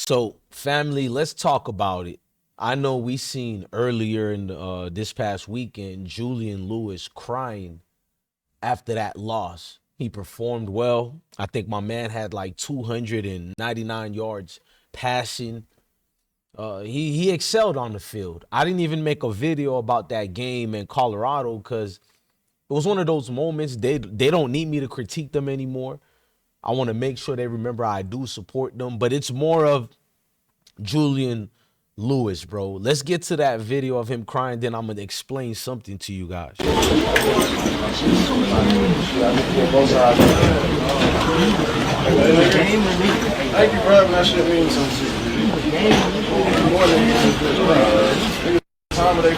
So, family, let's talk about it. I know we seen earlier in this past weekend Julian Lewis crying after that loss. He performed well. I think my man had like 299 yards passing. He excelled on the field. I didn't even make a video about that game in Colorado because it was one of those moments they don't need me to critique them anymore. I want to make sure they remember I do support them, but it's more of Julian Lewis, bro. Let's get to that video of him crying, then I'm gonna explain something to you guys. Thank you for having that shit mean something. More than time of they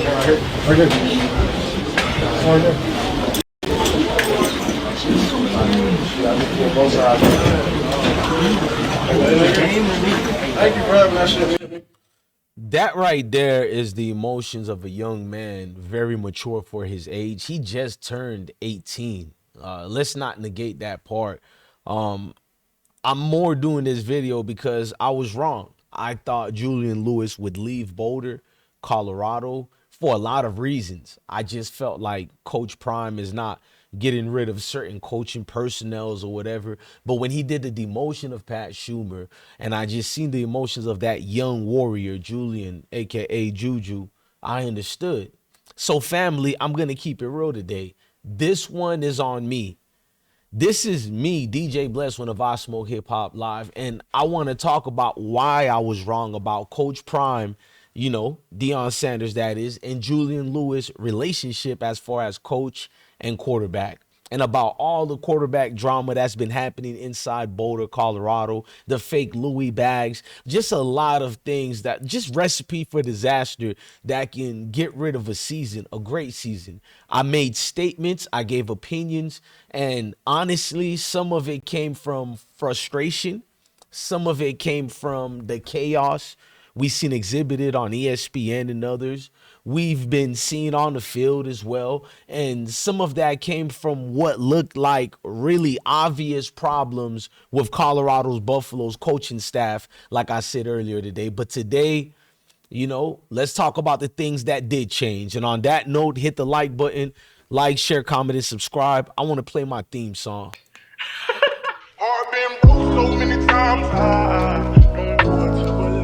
right here. Thank you for having that shit. That right there is the emotions of a young man, very mature for his age. He just turned 18. Let's not negate that part. I'm more doing this video because I was wrong. I thought Julian Lewis would leave Boulder, Colorado, for a lot of reasons. I just felt like Coach Prime is not getting rid of certain coaching personnels or whatever. But when he did the demotion of Pat Shurmur, and I just seen the emotions of that young warrior, Julian, aka Juju, I understood. So family, I'm going to keep it real today. This one is on me. This is me, DJ Blessone of IsmokeHiphop Live, and I want to talk about why I was wrong about Coach Prime, Deion Sanders, that is, and Julian Lewis' relationship as far as coach and quarterback, and about all the quarterback drama that's been happening inside Boulder, Colorado, the fake Louis bags, just a lot of things that just recipe for disaster that can get rid of a season, a great season. I made statements, I gave opinions, and honestly, some of it came from frustration. Some of it came from the chaos we seen exhibited on ESPN and others. We've been seen on the field as well. And some of that came from what looked like really obvious problems with Colorado's Buffalo's coaching staff, like I said earlier today. But today, let's talk about the things that did change. And on that note, hit the like button, like, share, comment, and subscribe. I want to play my theme song. Heart been broke so many times, I don't know what to believe.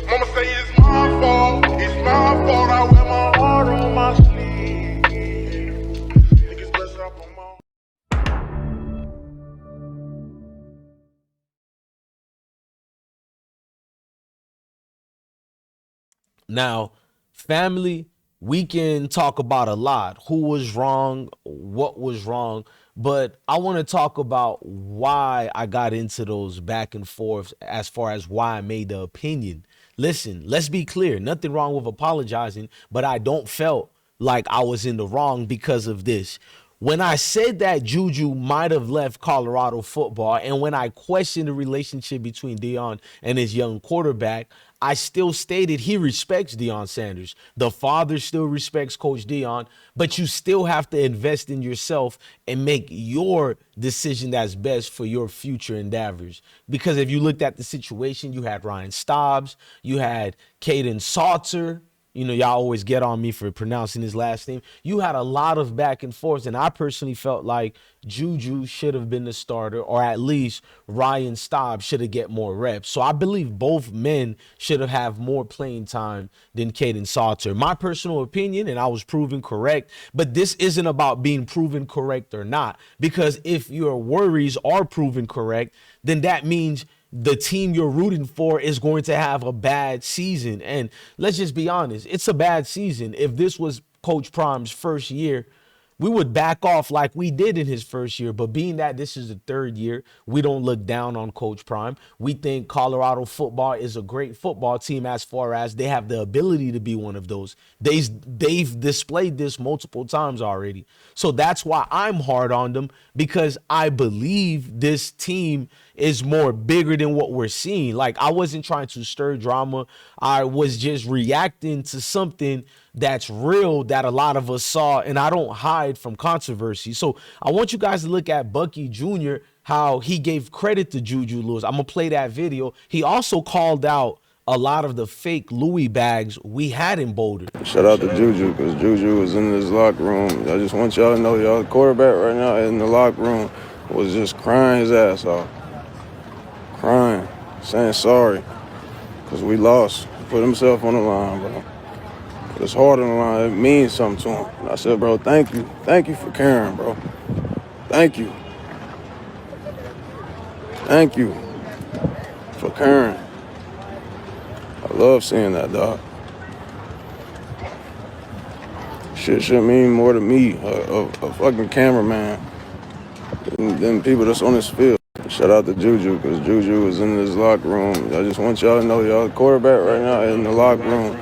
Mama say it's my fault, I wear my heart on my sleeve. Niggas bless up on my... Now, family, we can talk about a lot. Who was wrong? What was wrong? But I want to talk about why I got into those back and forths as far as why I made the opinion. Listen, let's be clear. Nothing wrong with apologizing, but I don't felt like I was in the wrong because of this. When I said that Juju might have left Colorado football, and when I questioned the relationship between Deion and his young quarterback, I still stated he respects Deion Sanders. The father still respects Coach Deion, but you still have to invest in yourself and make your decision that's best for your future endeavors. Because if you looked at the situation, you had Ryan Staubs, you had Caden Salter. Y'all always get on me for pronouncing his last name. You had a lot of back and forth, and I personally felt like Juju should have been the starter, or at least Ryan Staub should have get more reps. So I believe both men should have more playing time than Caden Salter. My personal opinion, and I was proven correct, but this isn't about being proven correct or not, because if your worries are proven correct, then that means the team you're rooting for is going to have a bad season. And let's just be honest, it's a bad season. If this was Coach Prime's first year, we would back off like we did in his first year. But being that this is the third year, we don't look down on Coach Prime. We think Colorado football is a great football team as far as they have the ability to be one of those. They've displayed this multiple times already. So that's why I'm hard on them, because I believe this team is more bigger than what we're seeing. Like, I wasn't trying to stir drama. I was just reacting to something that's real that a lot of us saw, and I don't hide from controversy. So I want you guys to look at Bucky Jr., how he gave credit to Juju Lewis. I'm gonna play that video. He also called out a lot of the fake Louis bags we had in Boulder. Shout out to Juju, because Juju was in this locker room. I just want y'all to know, y'all, the quarterback right now in the locker room was just crying his ass off. Crying, saying sorry, because we lost. He put himself on the line, bro. Put his heart on the line. It means something to him. And I said, bro, thank you. Thank you for caring, bro. Thank you. Thank you for caring. I love seeing that, dog. Shit should mean more to me, a fucking cameraman, than people that's on this field. Shout out to Juju, because Juju was in this locker room. I just want y'all to know, y'all, the quarterback right now in the locker room.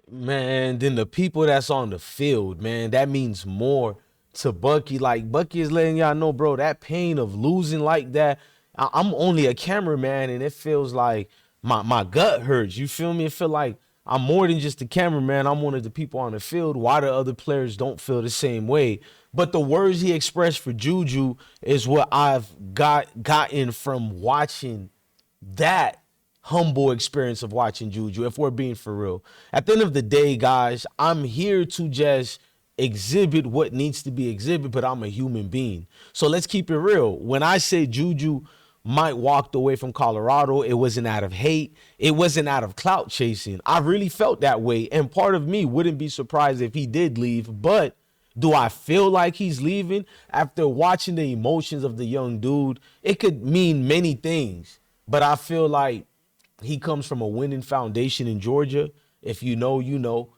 Man, then the people that's on the field, man, that means more to Bucky. Like, Bucky is letting y'all know, bro, that pain of losing like that. I'm only a cameraman, and it feels like my gut hurts. You feel me? It feel like I'm more than just a cameraman. I'm one of the people on the field. Why the other players don't feel the same way? But the words he expressed for Juju is what I've gotten from watching that humble experience of watching Juju, if we're being for real. At the end of the day, guys, I'm here to just exhibit what needs to be exhibited, but I'm a human being. So let's keep it real. When I say Juju might walked away from Colorado, it wasn't out of hate. It wasn't out of clout chasing. I really felt that way. And part of me wouldn't be surprised if he did leave. But do I feel like he's leaving? After watching the emotions of the young dude, it could mean many things. But I feel like he comes from a winning foundation in Georgia. If you know, you know.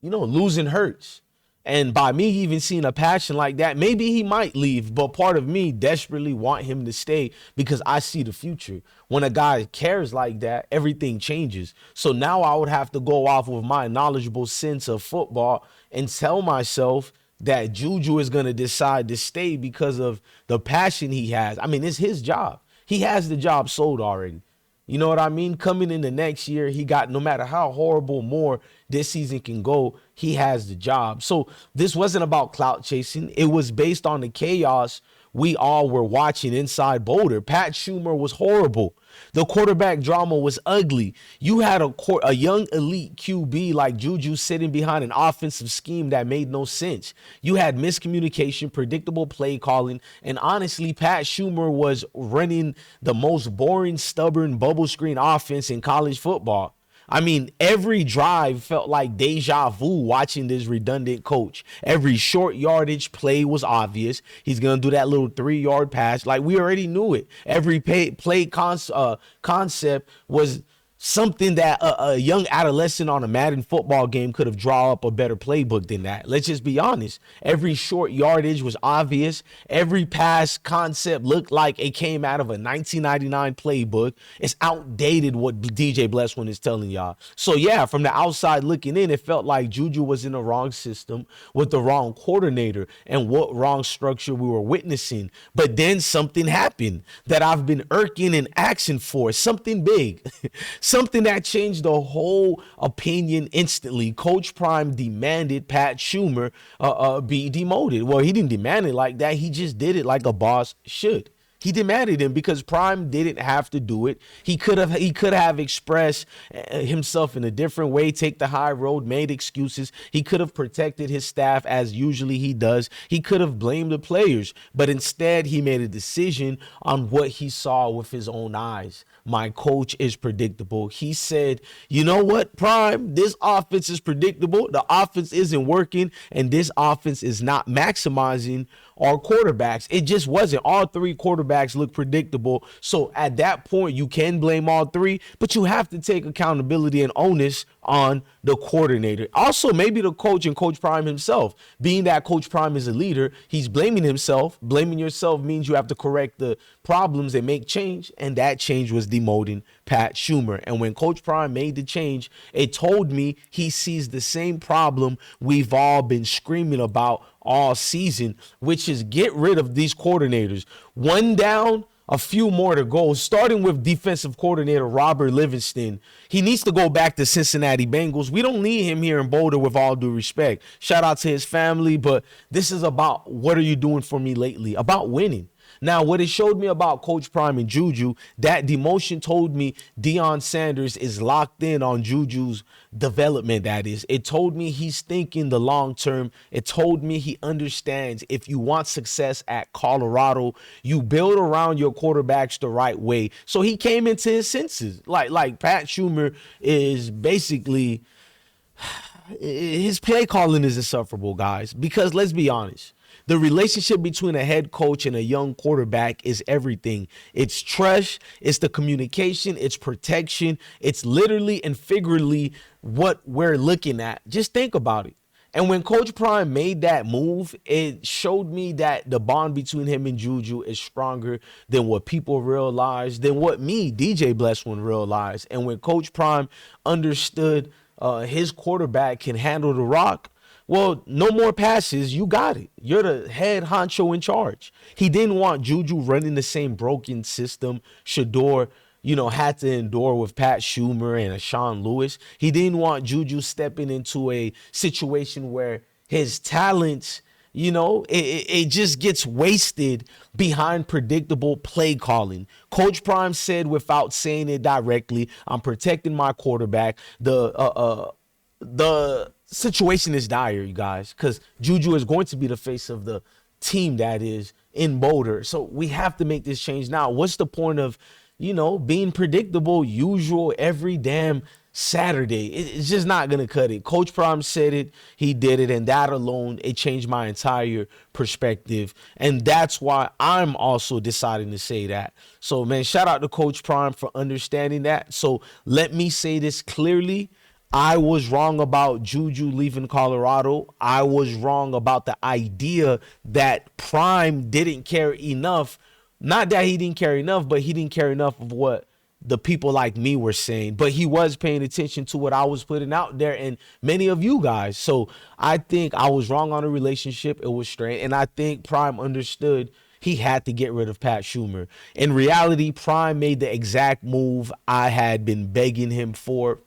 Losing hurts. And by me even seeing a passion like that, maybe he might leave. But part of me desperately want him to stay because I see the future. When a guy cares like that, everything changes. So now I would have to go off with my knowledgeable sense of football and tell myself that Juju is going to decide to stay because of the passion he has. I mean, it's his job. He has the job sold already. You know what I mean? Coming into next year, he got, no matter how horrible more this season can go, he has the job. So this wasn't about clout chasing. It was based on the chaos we all were watching inside Boulder. Pat Shurmur was horrible. The quarterback drama was ugly. You had a young elite QB like Juju sitting behind an offensive scheme that made no sense. You had miscommunication, predictable play calling, and honestly, Pat Shurmur was running the most boring, stubborn bubble screen offense in college football. I mean, every drive felt like deja vu watching this redundant coach. Every short yardage play was obvious. He's going to do that little 3-yard pass. Like, we already knew it. Every play concept was something that a young adolescent on a Madden football game could have drawn up a better playbook than that. Let's just be honest. Every short yardage was obvious. Every pass concept looked like it came out of a 1999 playbook. It's outdated what DJ Blessone is telling y'all. So yeah, from the outside looking in, it felt like Juju was in the wrong system with the wrong coordinator and what wrong structure we were witnessing. But then something happened that I've been irking and asking for, something big. Something that changed the whole opinion instantly. Coach Prime demanded Pat Shurmur be demoted. Well, he didn't demand it like that. He just did it like a boss should. He demanded him because Prime didn't have to do it. He could have expressed himself in a different way, take the high road, made excuses. He could have protected his staff as usually he does. He could have blamed the players, but instead he made a decision on what he saw with his own eyes. My coach is predictable. He said, you know what, Prime, this offense is predictable. The offense isn't working, and this offense is not maximizing our quarterbacks. It just wasn't. All three quarterbacks look predictable. So at that point, you can blame all three, but you have to take accountability and onus on the coordinator. Also, maybe the coach and Coach Prime himself. Being that Coach Prime is a leader, he's blaming himself. Blaming yourself means you have to correct the problems and make change, and that change was demoting Pat Shurmur. And when Coach Prime made the change, it told me he sees the same problem we've all been screaming about all season, which is get rid of these coordinators. One down, a few more to go, starting with defensive coordinator Robert Livingston. He needs to go back to Cincinnati Bengals. We don't need him here in Boulder, with all due respect. Shout out to his family, but this is about what are you doing for me lately, about winning. Now, what it showed me about Coach Prime and Juju, that demotion told me Deion Sanders is locked in on Juju's development, that is. It told me he's thinking the long term. It told me he understands if you want success at Colorado, you build around your quarterbacks the right way. So he came into his senses. Like Pat Shurmur is basically, his play calling is insufferable, guys, because let's be honest. The relationship between a head coach and a young quarterback is everything. It's trust, it's the communication, it's protection. It's literally and figuratively what we're looking at. Just think about it. And when Coach Prime made that move, it showed me that the bond between him and Juju is stronger than what people realize, than what me, DJ Blessone, realized. And when Coach Prime understood his quarterback can handle the rock, well, no more passes. You got it. You're the head honcho in charge. He didn't want Juju running the same broken system Shedeur, had to endure with Pat Shurmur and Sean Lewis. He didn't want Juju stepping into a situation where his talents, it just gets wasted behind predictable play calling. Coach Prime said, without saying it directly, I'm protecting my quarterback. The situation is dire, you guys, because Juju is going to be the face of the team that is in Boulder. So we have to make this change now. What's the point of, being predictable, usual, every damn Saturday? It's just not going to cut it. Coach Prime said it. He did it. And that alone, it changed my entire perspective. And that's why I'm also deciding to say that. So, man, shout out to Coach Prime for understanding that. So let me say this clearly. I was wrong about Juju leaving Colorado. I was wrong about the idea that Prime didn't care enough. Not that he didn't care enough, but he didn't care enough of what the people like me were saying. But he was paying attention to what I was putting out there and many of you guys. So I think I was wrong on the relationship. It was strained. And I think Prime understood he had to get rid of Pat Shurmur. In reality, Prime made the exact move I had been begging him for.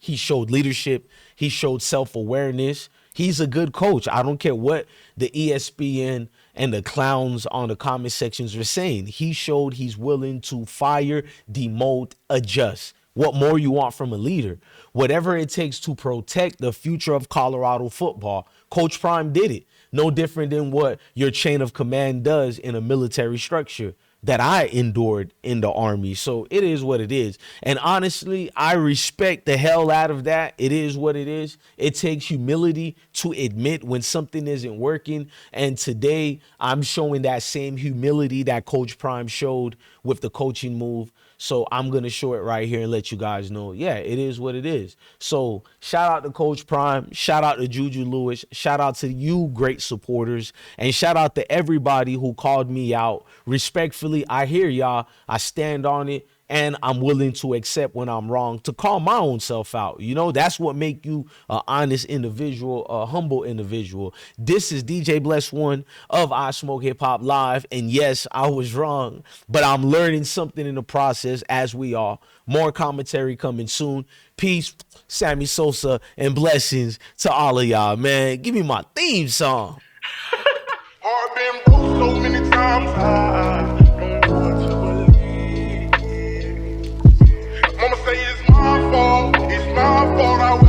He showed leadership. He showed self-awareness. He's a good coach. I don't care what the ESPN and the clowns on the comment sections are saying. He showed he's willing to fire, demote, adjust. What more you want from a leader? Whatever it takes to protect the future of Colorado football. Coach Prime did it. No different than what your chain of command does in a military structure that I endured in the Army. So it is what it is. And honestly, I respect the hell out of that. It is what it is. It takes humility to admit when something isn't working. And today I'm showing that same humility that Coach Prime showed with the coaching move. So I'm going to show it right here and let you guys know, yeah, it is what it is. So shout out to Coach Prime. Shout out to Juju Lewis. Shout out to you great supporters. And shout out to everybody who called me out. Respectfully, I hear y'all. I stand on it. And I'm willing to accept when I'm wrong, to call my own self out. That's what make you an honest individual, a humble individual. This is DJ Blessone of IsmokeHiphop Live. And yes, I was wrong, but I'm learning something in the process, as we are. More commentary coming soon. Peace, Sammy Sosa, and blessings to all of y'all, man. Give me my theme song. Heart been broke so many times, I don't know what to believe. Mama say it's my fault, I